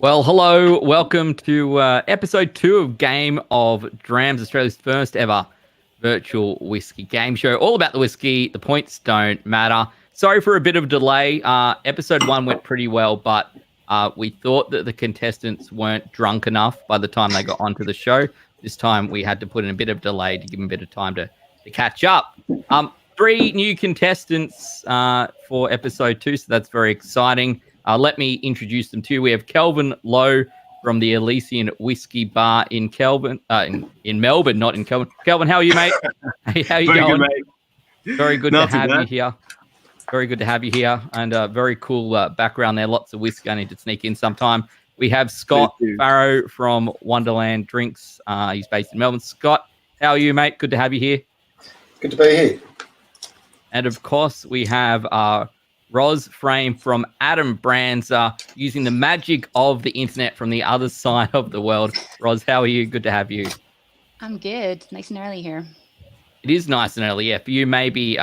Well, hello. Welcome to episode 2 of Game of Drams, Australia's first ever virtual whiskey game show. All about the whiskey. The points don't matter. Sorry for a bit of delay. Episode 1 went pretty well, but we thought that the contestants weren't drunk enough by the time they got onto the show. This time we had to put in a bit of delay to give them a bit of time to catch up. 3 new contestants for episode 2, so that's very exciting. Let me introduce them to you. We have Kelvin Lowe from the Elysian Whiskey Bar in in Melbourne, not in Kelvin. Kelvin, how are you, mate? Hey, how are you going? Good, mate. Very good to have you here. Very good to have you here, and very cool background there. Lots of whiskey. I need to sneak in sometime. We have Scott Farrow from Wonderland Drinks. He's based in Melbourne. Scott, how are you, mate? Good to have you here. Good to be here. And of course, we have Roz Frame from Adam Brands, using the magic of the internet from the other side of the world. Roz, how are you? Good to have you. I'm good. Nice and early here. It is nice and early. Yeah, for you, maybe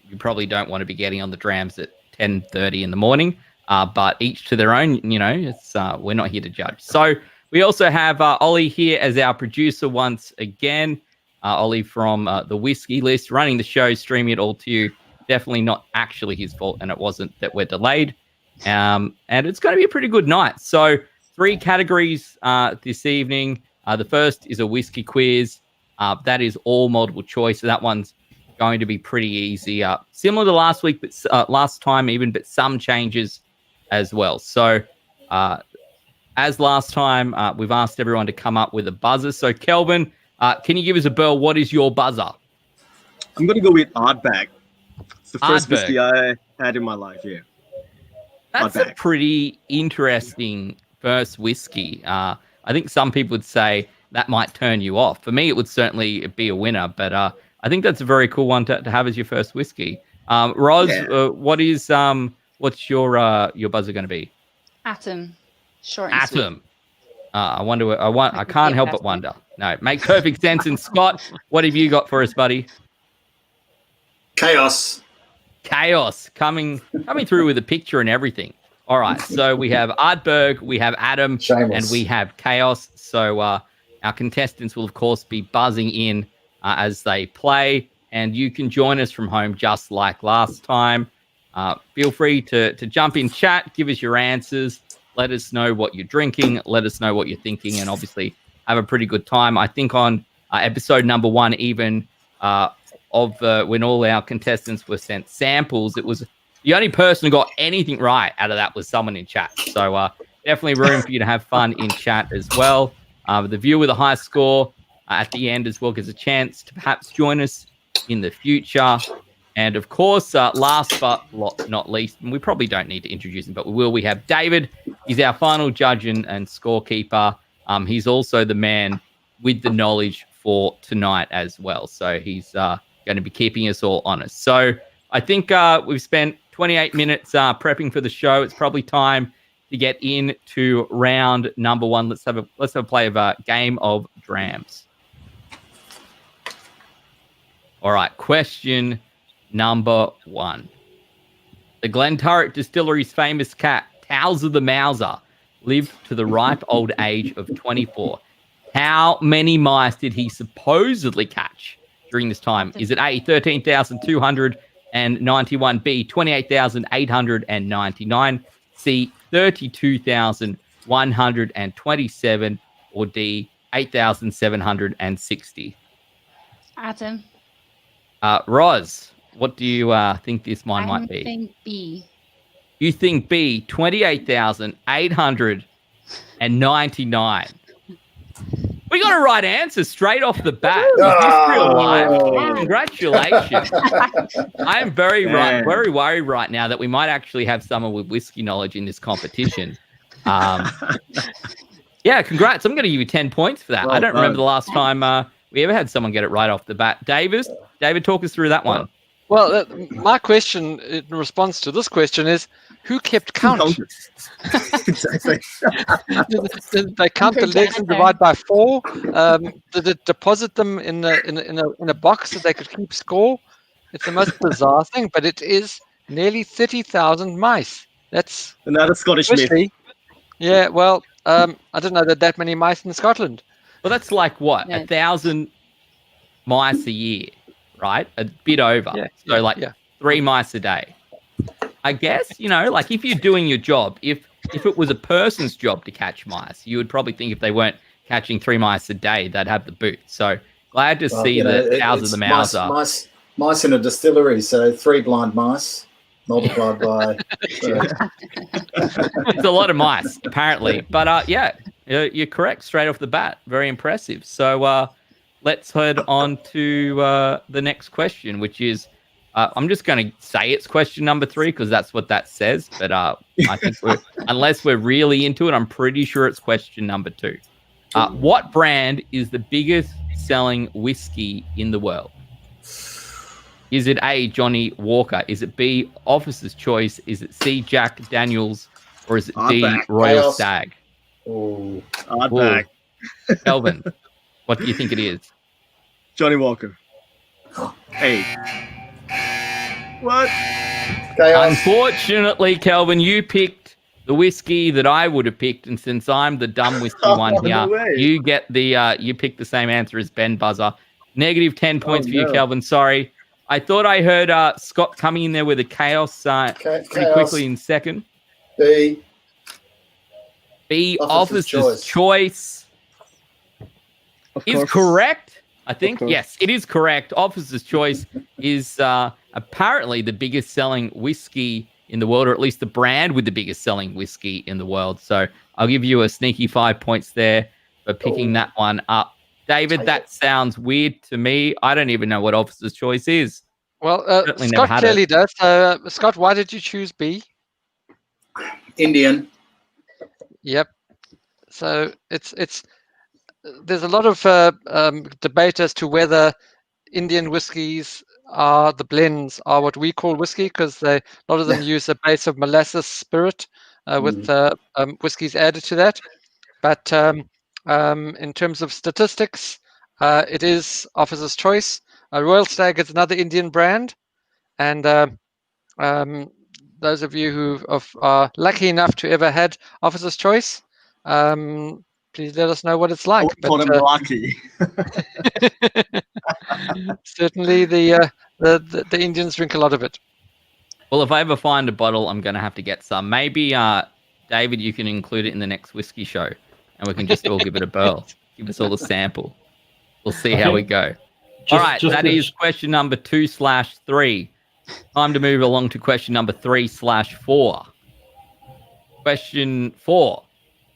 you probably don't want to be getting on the drams at 10:30 in the morning. But each to their own. You know, it's we're not here to judge. So we also have Ollie here as our producer once again. Ollie from the Whiskey List, running the show, streaming it all to you. Definitely not actually his fault, and it wasn't that we're delayed. And it's going to be a pretty good night. So 3 categories this evening. The first is a whiskey quiz. That is all multiple choice. So that one's going to be pretty easy. Similar to last week, but last time even, but some changes as well. So as last time, we've asked everyone to come up with a buzzer. So Kelvin, can you give us a bell? What is your buzzer? I'm going to go with Ardbeg. It's the first Ardbeg. whiskey I had in my life, yeah. That's Ardbeg. a pretty interesting first whiskey. I think some people would say that might turn you off. For me, it would certainly be a winner, but I think that's a very cool one to have as your first whiskey. Roz, Yeah. what's your buzzer going to be? Atom. Short and Atom. I can't help but wonder. No, it makes perfect sense. And Scott, what have you got for us, buddy? Chaos. Chaos coming through with a picture and everything. All right, so we have Ardbeg, we have Adam, Shameless. and we have Chaos. So our contestants will, of course, be buzzing in as they play, and you can join us from home just like last time. Feel free to jump in chat, give us your answers, let us know what you're drinking, let us know what you're thinking, and obviously have a pretty good time. I think on episode number 1, even when all our contestants were sent samples, it was the only person who got anything right out of that was someone in chat. So definitely room for you to have fun in chat as well. The viewer with a high score at the end as well gets a chance to perhaps join us in the future. And of course, last but not least, and we probably don't need to introduce him, but we will. We have David. He's our final judge and scorekeeper. He's also the man with the knowledge for tonight as well. So he's going to be keeping us all honest. So I think we've spent 28 minutes prepping for the show. It's probably time to get into round number 1. Let's have a play of a Game of Drams. All right, question number 1. The Glenturret Distillery's famous cat, Towser the Mouser, lived to the ripe old age of 24. How many mice did he supposedly catch during this time? Is it A, 13,291, B, 28,899, C, 32,127, or D, 8,760? Atom. Roz, what do you think this one might be? I think B. You think B, 28,899. We got a right answer straight off the bat. Is this real life? Congratulations. I am very worried right now that we might actually have someone with whiskey knowledge in this competition. Yeah, congrats. I'm going to give you 10 points for that. Well I don't done. remember the last time we ever had someone get it right off the bat. David, talk us through that one. Well, my question in response to this question is, who kept count? Exactly. Did they count the legs and divide by 4? Did it deposit them in a box so they could keep score? It's the most bizarre thing, but it is nearly 30,000 mice. That's Another Scottish myth. firstly, Yeah, well, I didn't know that many mice in Scotland. Well, that's like what, Yeah. 1,000 mice a year, right? A bit over. Yeah, So yeah, like yeah. 3 mice a day. I guess, like if you're doing your job, if it was a person's job to catch mice, you would probably think if they weren't catching 3 mice a day, they'd have the boot. So glad to see that ours of the mouths are. Mice in a distillery, so 3 blind mice multiplied by. It's a lot of mice, apparently. But yeah, you're correct straight off the bat. Very impressive. So let's head on to the next question, which is I'm just going to say it's question number 3 because that's what that says. But I think unless we're really into it, I'm pretty sure it's question number 2. What brand is the biggest selling whiskey in the world? Is it A, Johnny Walker? Is it B, Officer's Choice? Is it C, Jack Daniels? Or is it D, Ardbeg. Royal Chaos. Stag? Oh, Ardbeg. Kelvin, what do you think it is? Johnny Walker. Hey. What? chaos. Unfortunately, Kelvin, you picked the whiskey that I would have picked, and since I'm the dumb whiskey one No here, way. you get the you picked the same answer as Ben Buzzer. Negative 10 points for you, no. Kelvin. Sorry. I thought I heard Scott coming in there with a chaos pretty Chaos. quickly in second. B. B, Officer's Officer's Choice Of is course. correct. I think, course. yes, it is correct. Officer's Choice is apparently the biggest selling whiskey in the world, or at least the brand with the biggest selling whiskey in the world. So I'll give you a sneaky 5 points there for picking that one up. David, that sounds weird to me. I don't even know what Officer's Choice is. Well, Certainly never Scott had clearly it. does. Scott, why did you choose B? Indian. Yep. So it's there's a lot of debate as to whether Indian whiskies are the blends are what we call whiskey, because a lot of them use a base of molasses spirit with whiskies added to that. But in terms of statistics, it is Officer's Choice. Royal Stag is another Indian brand, and those of you who are lucky enough to ever had Officer's Choice, please let us know what it's like. I would call him lucky. Certainly, the Indians drink a lot of it. Well, if I ever find a bottle, I'm going to have to get some. Maybe, David, you can include it in the next whiskey show, and we can just all give it a whirl. Give us all a sample. We'll see how we go. All right, that is question number 2/3. Time to move along to question number 3/4. Question 4.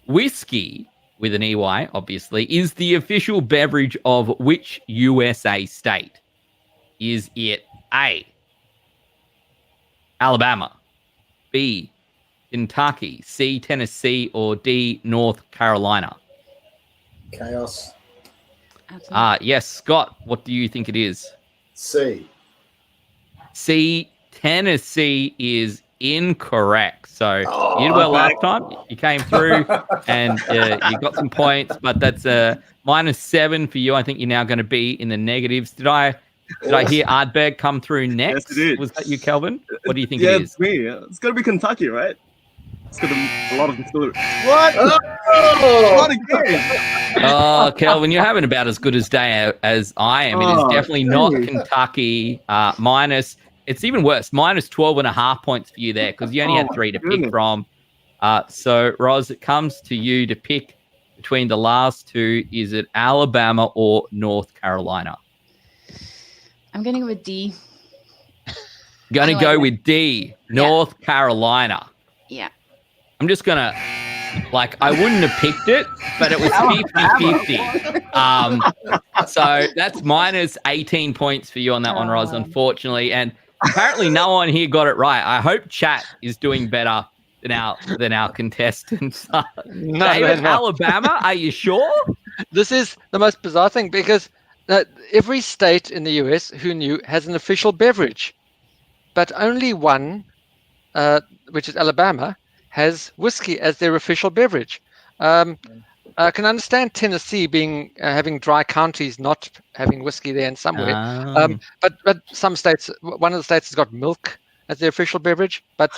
Whiskey, with an EY, obviously, is the official beverage of which USA state? Is it A, Alabama, B, Kentucky, C, Tennessee, or D, North Carolina? Chaos. Yes, Scott, what do you think it is? C. C, Tennessee is incorrect. So you did well last time. You came through and you got some points, but that's -7 for you. I think you're now going to be in the negatives. Did I hear Ardbeg come through next? Yes, it did. Was that you, Kelvin? What do you think Yeah, it is? it's me. It's gonna be Kentucky, right? It's gonna be a lot of distillery. What? Not again. Oh, Kelvin, you're having about as good a day as I am. It is definitely not dang. Kentucky. Minus, it's even worse. -12.5 points for you there because you only had 3 to pick goodness. from. So, Roz, it comes to you to pick between the last two. Is it Alabama or North Carolina? I'm going to go with D. Going to I like go it. with D, North Carolina. Yeah. I'm just going to, I wouldn't have picked it, but it was 50-50. So that's -18 points for you on that one, Roz, unfortunately. And apparently no one here got it right. I hope chat is doing better than our contestants. No, David, they're not. Alabama, are you sure? This is the most bizarre thing because every state in the US, who knew, has an official beverage, but only one, which is Alabama, has whiskey as their official beverage. I can understand Tennessee being having dry counties, not having whiskey there in some way. But some states, one of the states has got milk as their official beverage, but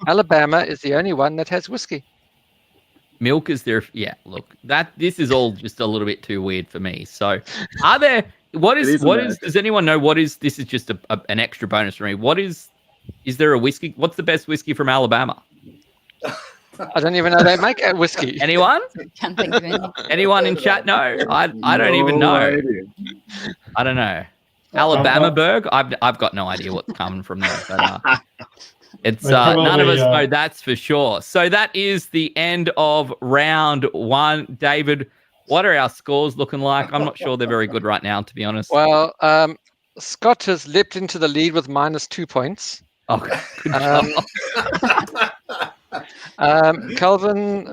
Alabama is the only one that has whiskey. Milk is there. Yeah, look, this is all just a little bit too weird for me. So, are there? What is? Does anyone know what is? This is just an extra bonus for me. What is? Is there a whiskey? What's the best whiskey from Alabama? I don't even know they make a whiskey. Anyone? Can't think of any. Anyone in chat? No, I don't even know. idea. I don't know. Alabama Berg. I've got no idea what's coming from there. But, it's none of us know, that's for sure. So that is the end of round 1. David, what are our scores looking like? I'm not sure they're very good right now, to be honest. Well, Scott has leapt into the lead with -2 points. Okay. Kelvin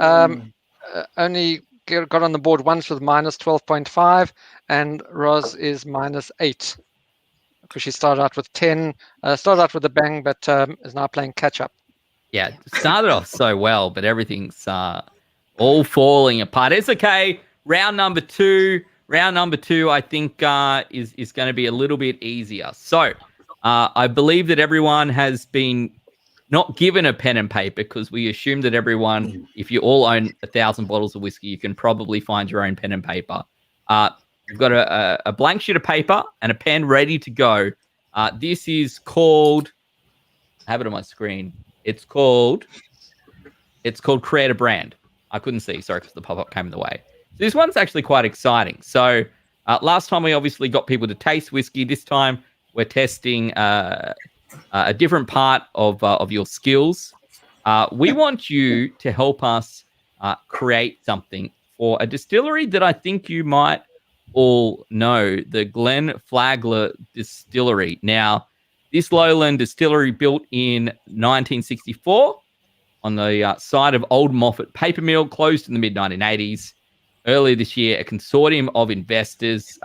only got on the board once with -12.5, and Roz is -8 because she started out with 10. Started out with a bang, but is now playing catch up. Yeah, started off so well, but everything's all falling apart. It's okay. Round number two, I think is going to be a little bit easier. So I believe that everyone has been not given a pen and paper because we assume that everyone, if you all own 1,000 bottles of whiskey, you can probably find your own pen and paper. You've got a blank sheet of paper and a pen ready to go. This is called, I have it on my screen. It's called Create a Brand. I couldn't see, sorry, because the pop-up came in the way. So this one's actually quite exciting. So last time we obviously got people to taste whiskey. This time we're testing a different part of your skills. We want you to help us create something for a distillery that I think you might all know, the Flagler Distillery. Now, this lowland distillery built in 1964 on the site of Old Moffat Paper Mill, closed in the mid-1980s. Earlier this year, a consortium of investors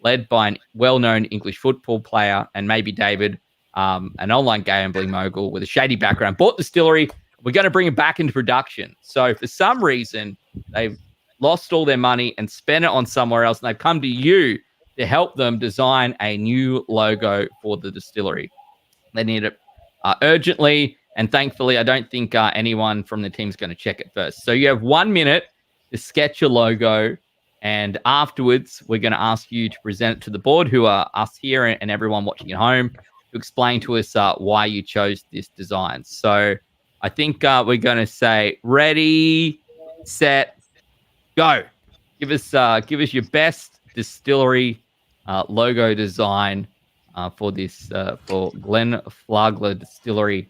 led by a well-known English football player and maybe David, an online gambling mogul with a shady background, bought the distillery. We're going to bring it back into production. So for some reason, they've lost all their money and spent it on somewhere else, and they've come to you to help them design a new logo for the distillery. They need it urgently, and thankfully, I don't think anyone from the team is going to check it first. So you have 1 minute to sketch a logo, and afterwards, we're going to ask you to present it to the board, who are us here and everyone watching at home, to explain to us why you chose this design. So I think we're going to say, ready, set, go. Give us your best distillery logo design for this for Flagler Distillery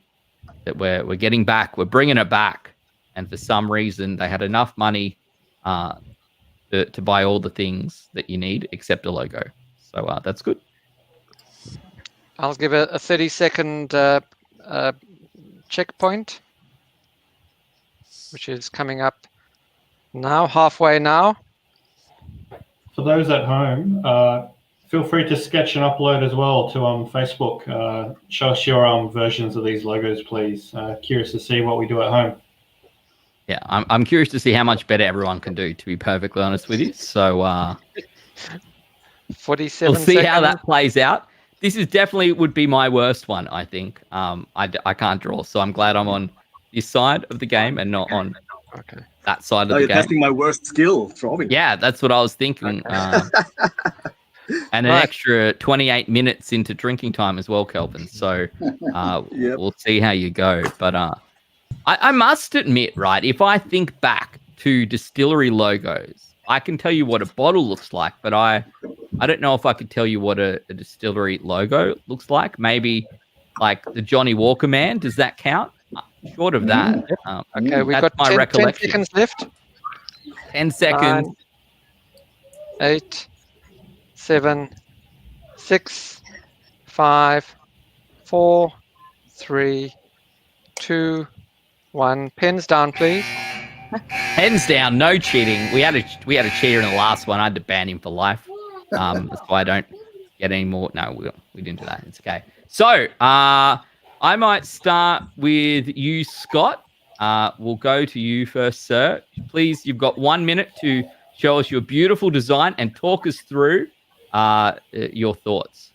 that we're getting back. We're bringing it back, and for some reason they had enough money to buy all the things that you need except a logo. So that's good. I'll give a 30-second checkpoint, which is coming up now, halfway now. For those at home, feel free to sketch and upload as well to Facebook. Show us your versions of these logos, please. Curious to see what we do at home. Yeah, I'm curious to see how much better everyone can do, to be perfectly honest with you. So 47 we'll see seconds. how that plays out. This is definitely would be my worst one, I think. I can't draw, so I'm glad I'm on this side of the game and not on that side of the you're game. testing my worst skill, drawing. Yeah, that's what I was thinking. And an extra 28 minutes into drinking time as well, Kelvin. So we'll see how you go. But I must admit, right, if I think back to distillery logos, I can tell you what a bottle looks like, but I don't know if I could tell you what a distillery logo looks like. Maybe like the Johnny Walker man. Does that count? Short of that. Okay, we've got my 10 recollection. seconds left. 10 seconds. 9, 8, 7, 6, 5, 4, 3, 2, 1. Pens down, please. Hands down, no cheating. We had a cheater in the last one. I had to ban him for life. That's why I don't get any more. No, we didn't do that. It's okay. So I might start with you, Scott. We'll go to you first, sir. Please, you've got 1 minute to show us your beautiful design and talk us through your thoughts.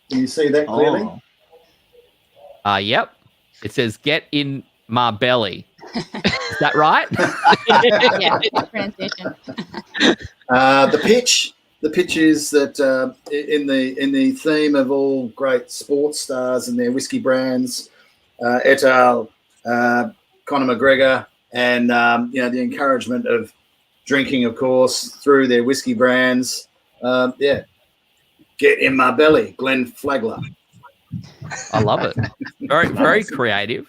Can you see that clearly? Yep. It says, get in my belly. Is that right? Yeah, pronunciation. The pitch is that in the theme of all great sports stars and their whiskey brands, et al., Conor McGregor, and the encouragement of drinking, of course, through their whiskey brands. Get in my belly, Glenn Flagler. I love it. Very creative,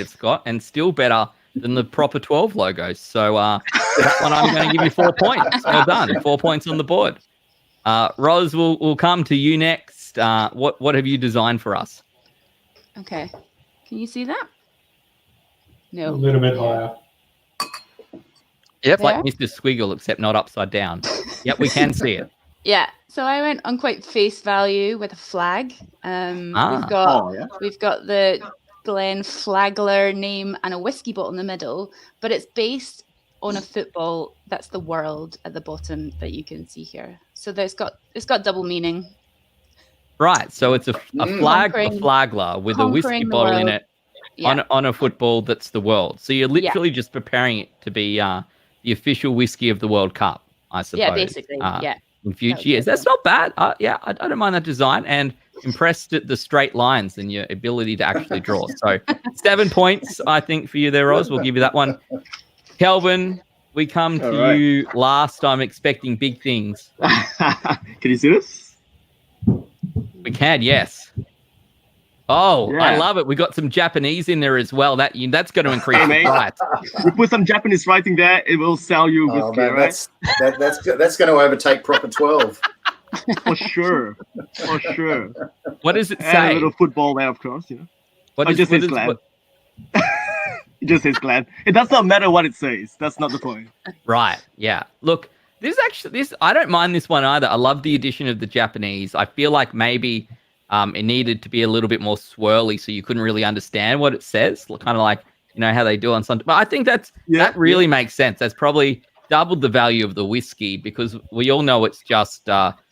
Scott, and still better than the proper 12 logos. So that one I'm going to give you 4 points. Well done. 4 points on the board. Roz, we'll come to you next. What have you designed for us? Okay. Can you see that? A No. little bit higher. Yep, There? like Mr. Squiggle, except not upside down. Yep, we can see it. Yeah. So I went on quite face value with a flag. Ah. We've got the Glenn Flagler name and a whiskey bottle in the middle, but it's based on a football. That's the world at the bottom that you can see here. So it's got double meaning. Right, so it's a flag, a flagler with a whiskey conquering the bottle in world. it Yeah. on a football that's the world. So you're literally just preparing it to be the official whiskey of the World Cup, I suppose. Yeah, basically. Yeah. In future years. That's not bad. I don't mind that design, and impressed at the straight lines and your ability to actually draw. So 7 points, I think, for you there, Roz. We'll give you that one. Kelvin, we come to you last. I'm expecting big things. Can you see this? We can, yes. Oh, Yeah. I love it. We got some Japanese in there as well. That's going to increase Hey, the mate. price. We put some Japanese writing there. It will sell you Oh, whiskey, man, right? that's going to overtake proper 12. For sure. For sure. What does it And a say? little football there, of course. What It is- just what says is- Glenn. what- It just says Glenn. It does not matter what it says. That's not the point. Right. Yeah. Look, this I don't mind this one either. I love the addition of the Japanese. I feel like maybe it needed to be a little bit more swirly so you couldn't really understand what it says. Kind of like, how they do on Sunday. But I think that really makes sense. That's probably doubled the value of the whiskey because we all know it's just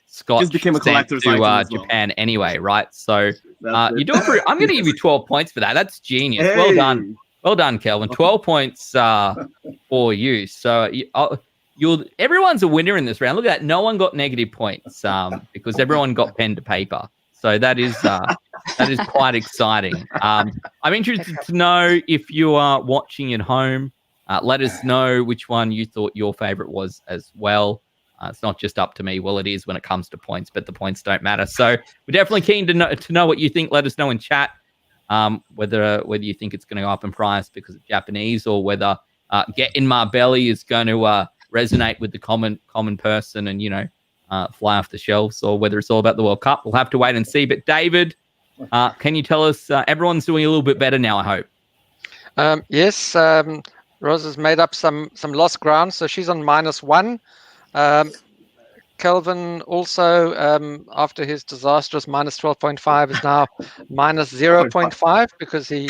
Scotch Just became a sent collector's to item as well. Japan anyway, right? So That's it. you're doing pretty. I'm going to give you 12 points for that. That's genius. Well done. Well done, Kelvin. 12 points for you. So everyone's a winner in this round. Look at that. No one got negative points because everyone got pen to paper. So that is quite exciting. I'm interested to know if you are watching at home. Let us know which one you thought your favorite was as well. It's not just up to me. Well, it is when it comes to points, but the points don't matter. So we're definitely keen to know what you think. Let us know in chat. Whether you think it's going to go up in price because of Japanese or whether Get in My Belly is going to resonate with the common person and, fly off the shelves, or whether it's all about the World Cup. We'll have to wait and see. But David, can you tell us, everyone's doing a little bit better now, I hope. Yes, Rose has made up some lost ground, so she's on -1. Kelvin also, after his disastrous -12.5, is now -0.5 because he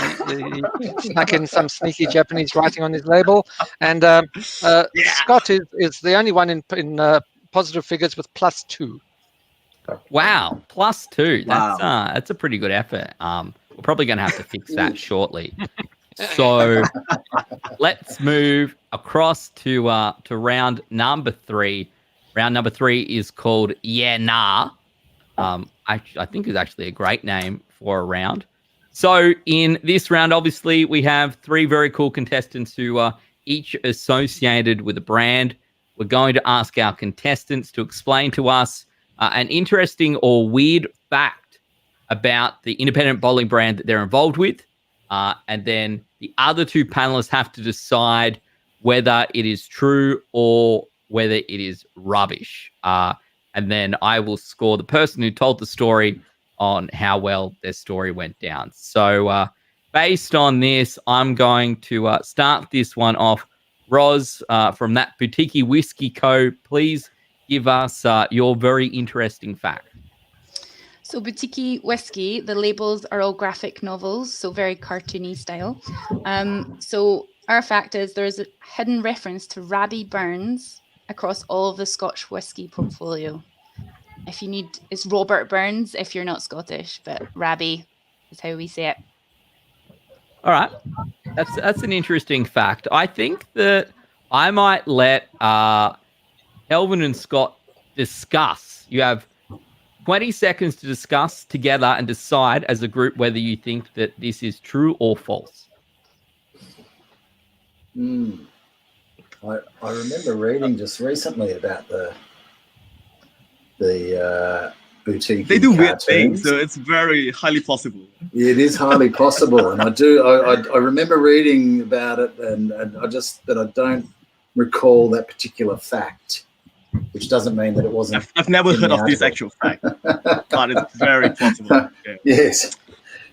snuck in some sneaky Japanese writing on his label. And Scott is the only one in positive figures with +2. Wow, +2. Wow. That's a pretty good effort. We're probably going to have to fix that shortly. So let's move across to round number 3. Round number 3 is called Yeah Nah. I think is actually a great name for a round. So in this round, obviously, we have 3 very cool contestants who are each associated with a brand. We're going to ask our contestants to explain to us an interesting or weird fact about the independent bottling brand that they're involved with. And then the other 2 panelists have to decide whether it is true or whether it is rubbish. And then I will score the person who told the story on how well their story went down. So based on this, I'm going to start this one off. Roz, from that Boutique Whiskey Co., please give us your very interesting fact. So Boutique Whiskey, the labels are all graphic novels, so very cartoony style. So our fact is there's a hidden reference to Rabbie Burns across all of the Scotch whiskey portfolio. If you need, it's Robert Burns if you're not Scottish, but Rabbie is how we say it. All right. That's an interesting fact. I think that I might let Kelvin and Scott discuss. You have 20 seconds to discuss together and decide as a group whether you think that this is true or false. I remember reading just recently about the boutique. They do weird things, so it's very highly possible. Yeah, it is highly possible, and I remember reading about it, and I don't recall that particular fact, which doesn't mean that it wasn't. I've never heard of this actual fact, but it's very possible. Yeah. Yes,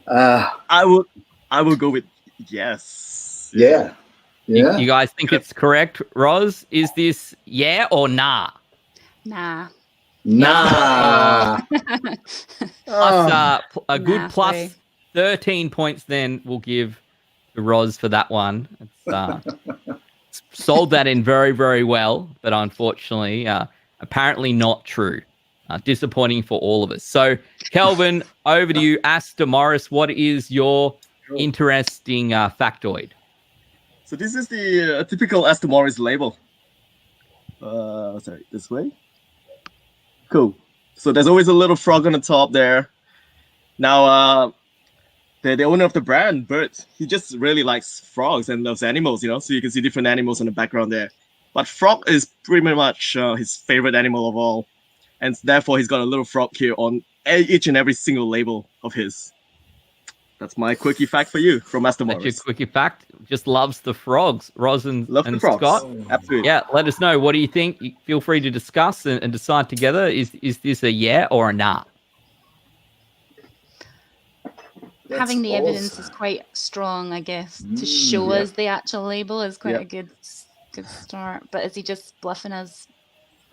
I will go with yes. Yeah. You guys think it's correct, Roz? Is this yeah or nah? Nah. Nah. Plus, a good Nah, plus sorry. 13 points then we'll give to Roz for that one. It's sold that in very, very well, but unfortunately, apparently not true. Disappointing for all of us. So, Kelvin, over to you. Astor Morris, what is your interesting factoid? So this is the typical Astor Morris label. Sorry, this way. Cool. So there's always a little frog on the top there. Now, the owner of the brand, Bert, he just really likes frogs and loves animals, you know. So you can see different animals in the background there. But frog is pretty much his favorite animal of all, and therefore he's got a little frog here on each and every single label of his. That's my quickie fact for you from Astor Morris. That's your quickie fact. Just loves the frogs. Roz and frogs. Scott. Absolutely. Yeah, let us know. What do you think? Feel free to discuss and decide together. Is this a yeah or a nah? Having the evidence is quite strong, I guess, to show us the actual label is quite a good start. But is he just bluffing us?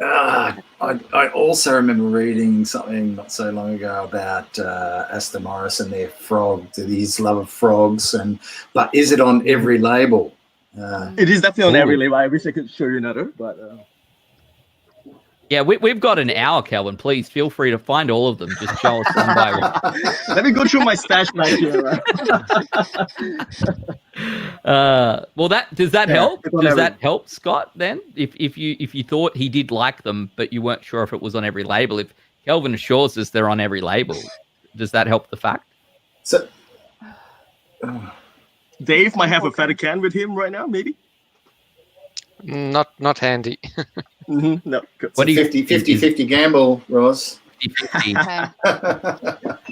I also remember reading something not so long ago about Astor Morris and their his love of frogs, but is it on every label? It is definitely on every label. I wish I could show you another, but yeah, we've got an hour, Kelvin. Please feel free to find all of them. Just show us one by one. Let me go through my stash right here. Well, does that help? Does that help, Scott? Then, if you thought he did like them, but you weren't sure if it was on every label, if Kelvin assures us they're on every label, does that help the fact? So, Dave might have a feather can with him right now, maybe. Not handy. No. Good. What do you 50 gamble, Roz? 50-50. Okay.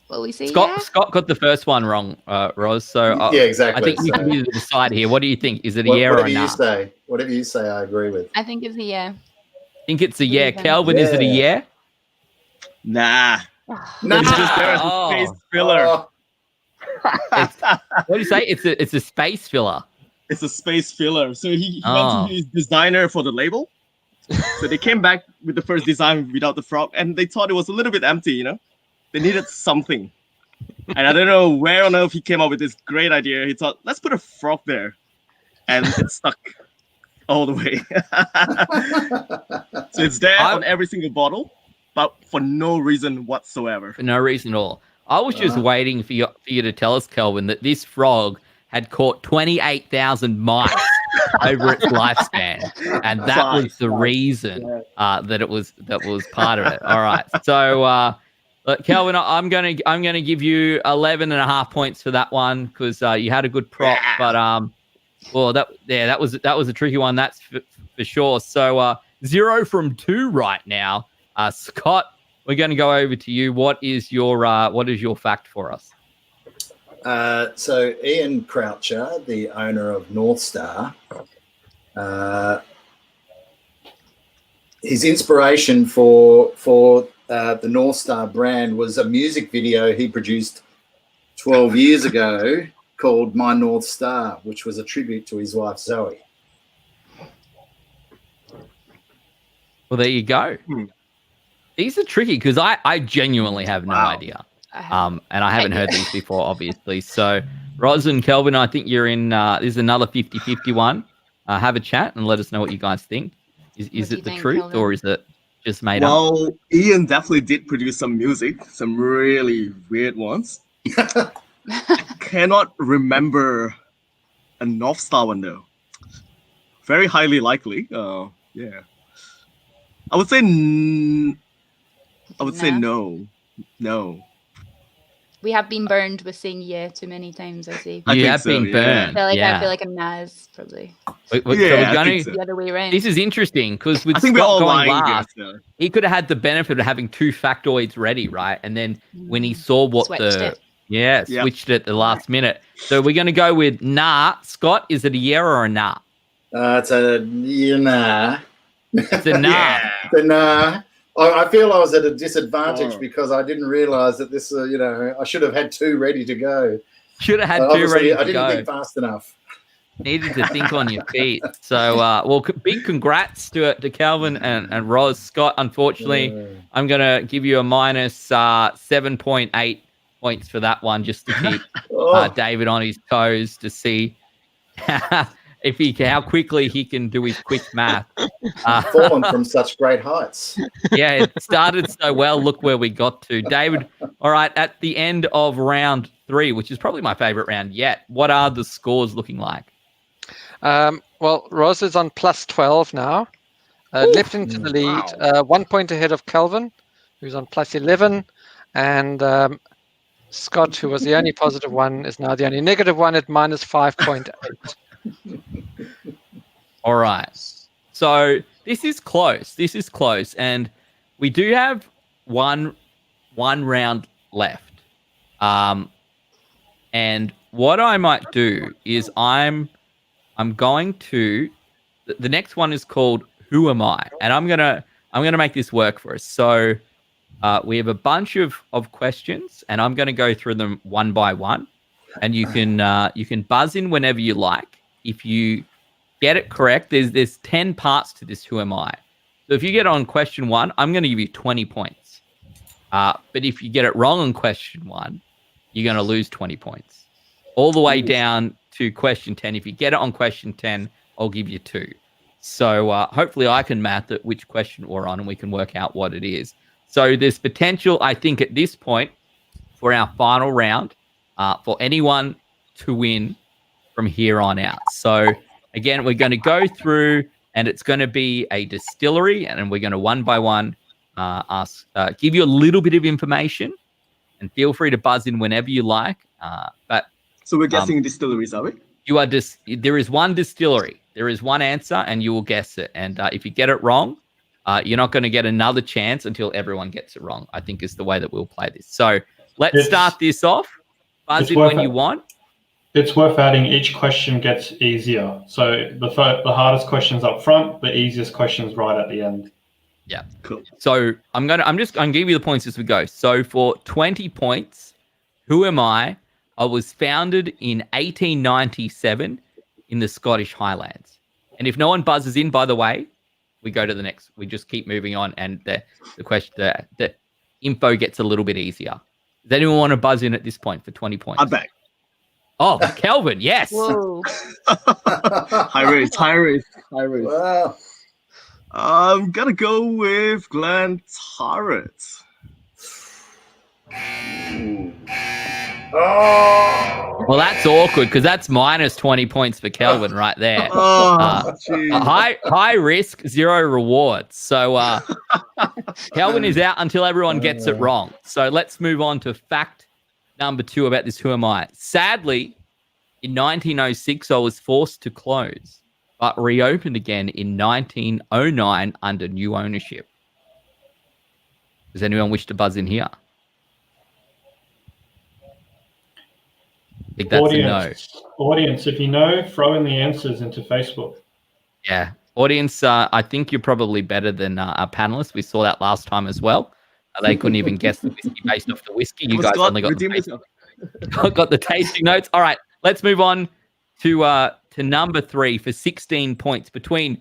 Well, we see. Scott got the first one wrong, Roz. So yeah, exactly. I think you can either decide here. What do you think? Is it a yeah or a nah? Whatever you say, I agree with. I think it's a yeah. Think it's a yeah. Kelvin, is it a yeah? Nah. Nah. It's just there as a space filler. What do you say? It's a space filler. It's a space filler. So he went to his designer for the label. So they came back with the first design without the frog, and they thought it was a little bit empty, you know? They needed something. And I don't know where on earth he came up with this great idea. He thought, let's put a frog there. And it stuck all the way. So it's there on every single bottle, but for no reason whatsoever. For no reason at all. I was just waiting for you to tell us, Kelvin, that this frog had caught 28,000 mice over its lifespan, and that was the reason that was part of it. All right, so look, Kelvin, I'm gonna give you 11.5 points for that one because you had a good prop, but that was a tricky one, that's for sure. So 0 from 2 right now. Scott, we're going to go over to you. What is your fact for us? So Ian Croucher, the owner of North Star, his inspiration for the North Star brand was a music video he produced 12 years ago called My North Star, which was a tribute to his wife Zoe. Well, there you go. These are tricky because I genuinely have no idea. And I haven't heard these before, obviously. So, Roz and Kelvin, I think you're in. This is another 50-50 one. Have a chat and let us know what you guys think. Is it the truth, Kelvin? Or is it just made up? Well, Ian definitely did produce some music, some really weird ones. I cannot remember a North Star one though. Very highly likely. Yeah. I would say. I would say no. No. We have been burned with saying yeah too many times, I say. I You think have so, been yeah. burned. I Yeah. feel like a Naz, probably. So Yeah, we're I gonna, think so. The other way around. this is interesting because with I think we're Scott all going lying here. last, So. he could have had the benefit of having 2 factoids ready, right? And then when he saw what Switched it. Yep. switched it at the last minute. So we're going to go with nah. Scott, is it a yeah or a nah? It's a nah. It's a nah. Yeah. But nah. I feel I was at a disadvantage Oh. because I didn't realize that this, I should have had 2 ready to go. Should have had 2 Obviously, ready I to didn't go. think fast enough. Needed to think on your feet. So, well, big congrats to Calvin and Roz. Scott, unfortunately, I'm going to give you a minus 7.8 points for that one just to keep David on his toes to see how quickly he can do his quick math. Fallen from such great heights. Yeah, it started so well. Look where we got to. David, all right, at the end of round 3, which is probably my favorite round yet, what are the scores looking like? Well, Roz is on plus 12 now, left into the lead, 1 point ahead of Calvin, who's on plus 11, and Scott, who was the only positive one, is now the only negative one at minus 5.8. All right. So this is close. And we do have one round left. And what I might do is I'm going to, the next one is called Who Am I? And I'm gonna make this work for us. So we have a bunch of questions, and I'm gonna go through them one by one, and you can buzz in whenever you like. If you get it correct, there's 10 parts to this Who Am I? So if you get on question 1, I'm gonna give you 20 points. But if you get it wrong on question 1, you're gonna lose 20 points. All the way down to question 10. If you get it on question 10, I'll give you 2. So hopefully I can math it which question we're on and we can work out what it is. So there's potential, I think, at this point for our final round for anyone to win from here on out. So again, we're going to go through and it's going to be a distillery and we're going to one by one give you a little bit of information and feel free to buzz in whenever you like. But So we're guessing distilleries, are we? you are there is one distillery. There is one answer and you will guess it. And if you get it wrong, you're not going to get another chance until everyone gets it wrong, I think is the way that we'll play this. So let's start this off. Buzz in when you want. It's worth adding each question gets easier. So the hardest question's up front, the easiest question's right at the end. Yeah. Cool. So I'm going to give you the points as we go. So for 20 points, Who Am I? I was founded in 1897 in the Scottish Highlands. And if no one buzzes in, by the way, we go to the next. We just keep moving on, and the question, the info gets a little bit easier. Does anyone want to buzz in at this point for 20 points? I'm back. Oh, Kelvin, yes. Whoa. High race. Wow. I'm gonna go with Glen Turret. Oh. Well, that's awkward because that's minus 20 points for Kelvin right there. Oh, geez. High risk, 0 rewards. So Kelvin is out until everyone gets it wrong. So let's move on to fact number 2 about this Who Am I? Sadly, in 1906, I was forced to close, but reopened again in 1909 under new ownership. Does anyone wish to buzz in here? I think that's a no. Audience, if you know, throw in the answers into Facebook. Yeah. Audience, I think you're probably better than our panelists. We saw that last time as well. They couldn't even guess the whiskey based off the whiskey. You guys only got the tasting notes. All right, let's move on to number 3 for 16 points. Between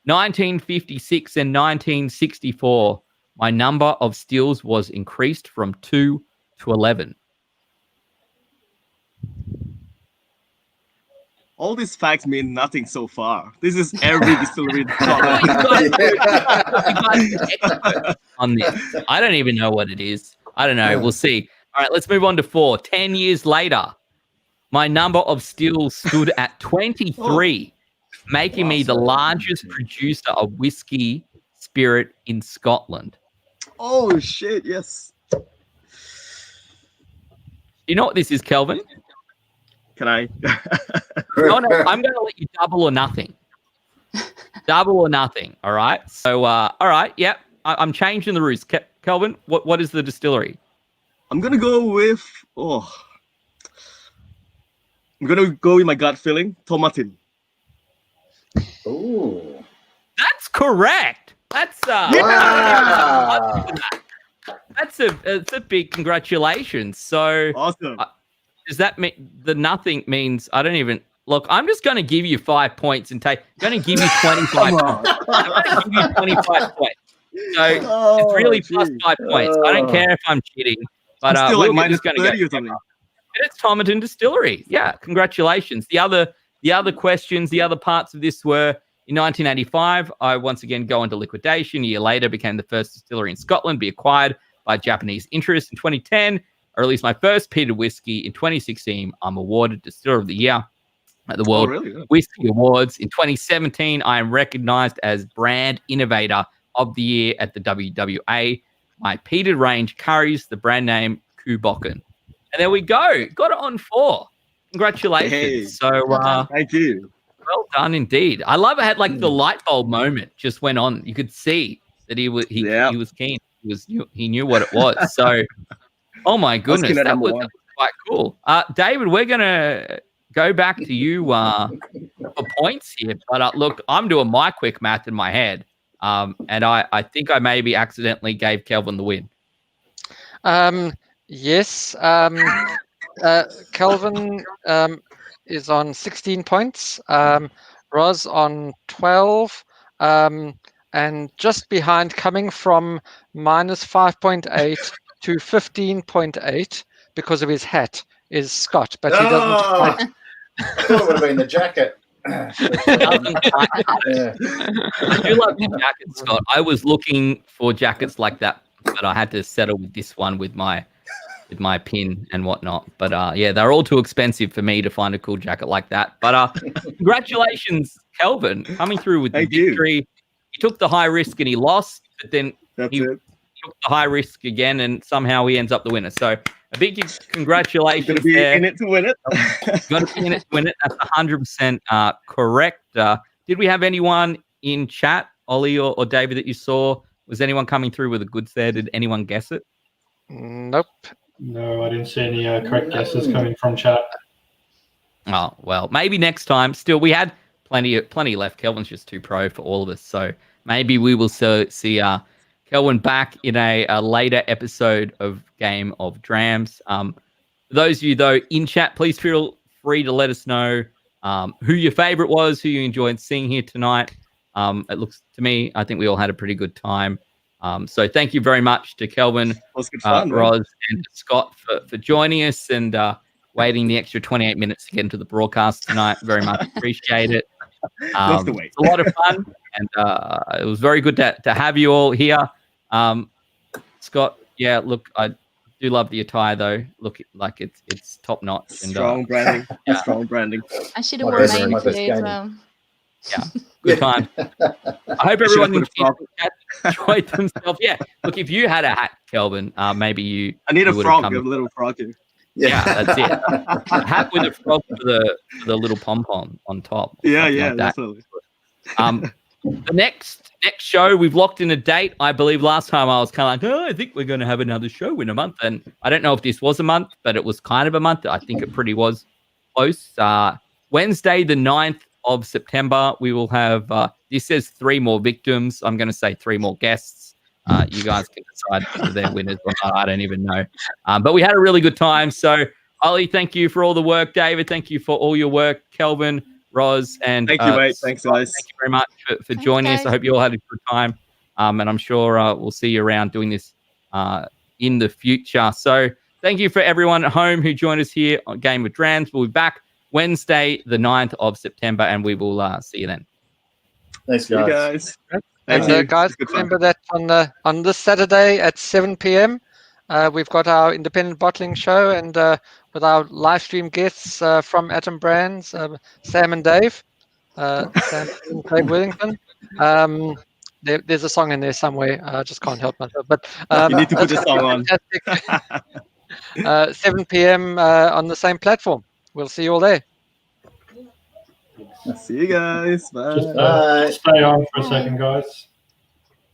1956 and 1964, my number of stills was increased from 2 to 11. All these facts mean nothing so far. This is every distillery. On this. I don't even know what it is. I don't know. We'll see. All right, let's move on to 4. 10 years later, my number of stills stood at 23, making me the Wow. largest producer of whiskey spirit in Scotland. Oh shit! Yes. You know what this is, Kelvin? Can I? No, I'm going to let you double or nothing. Double or nothing. All right. So, all right. Yep. I'm changing the rules. Kelvin, what is the distillery? I'm gonna go with. Oh. I'm gonna go with my gut feeling. Tomatin. Ooh. That's correct. That's Wow. that's a big congratulations. So Awesome. does that mean the nothing means I don't even look? I'm just going to give you 5 points and I'm going to give you 25 Come points. on. I'm going to give you 25 points. So Oh, it's really plus gee. 5 points. I don't care if I'm cheating, but I'm still we're like minus just going to 30 go. or something. It's Tomatin Distillery. Yeah, congratulations. The other questions, the other parts of this were in 1985, I once again go into liquidation. A year later, became the first distillery in Scotland, be acquired by Japanese interests. In 2010, I released my first peated whiskey. In 2016, I'm awarded Distiller of the Year at the World really? Yeah. Whiskey Awards. In 2017, I am recognized as Brand Innovator of the Year at the WWA. My peated range carries the brand name Kubokken. And there we go. Got it on 4. Congratulations. Hey. So, Thank you. well done indeed. I love it. Had like the light bulb moment just went on. You could see that he was keen. He knew what it was. So, oh my goodness, that was quite cool. David, we're gonna go back to you for points here. But look, I'm doing my quick math in my head, and I think I maybe accidentally gave Kelvin the win. Yes. Kelvin is on 16 points. Roz on 12. And just behind, coming from minus 5.8 to 15.8 because of his hat, is Scott. But he doesn't. I thought it would have been the jacket. I do love the jacket, Scott. I was looking for jackets like that, but I had to settle with this one with my pin and whatnot. But yeah, they're all too expensive for me to find a cool jacket like that. But congratulations, Kelvin, coming through with the victory. He took the high risk and he lost, but then he took the high risk again and somehow he ends up the winner. So a big congratulations. Going to be in it to win it. Got to be in it to win it. That's 100% correct. Did we have anyone in chat, Ollie or David, that you saw? Was anyone coming through with a goods there? Did anyone guess it? Nope. No, I didn't see any correct guesses coming from chat. Oh, well, maybe next time. Still, we had plenty left. Kelvin's just too pro for all of us. So maybe we will see Kelvin back in a later episode of Game of Drams. For those of you, though, in chat, please feel free to let us know who your favorite was, who you enjoyed seeing here tonight. It looks to me, I think we all had a pretty good time. So thank you very much to Kelvin, Roz, and Scott for joining us and waiting the extra 28 minutes to get into the broadcast tonight. Very much appreciate it. It's a lot of fun, and it was very good to have you all here. Scott, yeah, look, I do love the attire though. Look, like it's top notch. Strong branding. Yeah. Strong branding. I should have worn mine today as well. Yeah, good time. I hope everyone enjoyed themselves. Yeah, look, if you had a hat, Kelvin, maybe you. I need a frog, a little frog here. Yeah, that's it. A hat with a frog for the little pom pom on top. Yeah, like definitely. The next show, we've locked in a date. I believe last time I was kind of like, I think we're going to have another show in a month, and I don't know if this was a month, but it was kind of a month. I think it pretty was close. Wednesday, the 9th of September, we will have. This says 3 more victims. I'm going to say 3 more guests. You guys can decide whether they're winners or not. I don't even know. But we had a really good time. So, Ollie, thank you for all the work. David, thank you for all your work. Kelvin, Roz, and thank you, mate. Thanks, guys. Thank you very much for joining us. I hope you all had a good time. And I'm sure we'll see you around doing this in the future. So, thank you for everyone at home who joined us here on Game of Drams. We'll be back Wednesday, the 9th of September, and we will see you then. Thanks, guys. And guys, remember that on this Saturday at 7 p.m., We've got our independent bottling show, and with our live stream guests from Atom Brands, Sam and Dave. Sam and Dave Worthington. There's a song in there somewhere. I just can't help myself. But You need to put it's the gonna song be on. fantastic. 7 p.m. On the same platform. We'll see you all there. See you guys. Bye. Just Bye. stay on for a second, guys.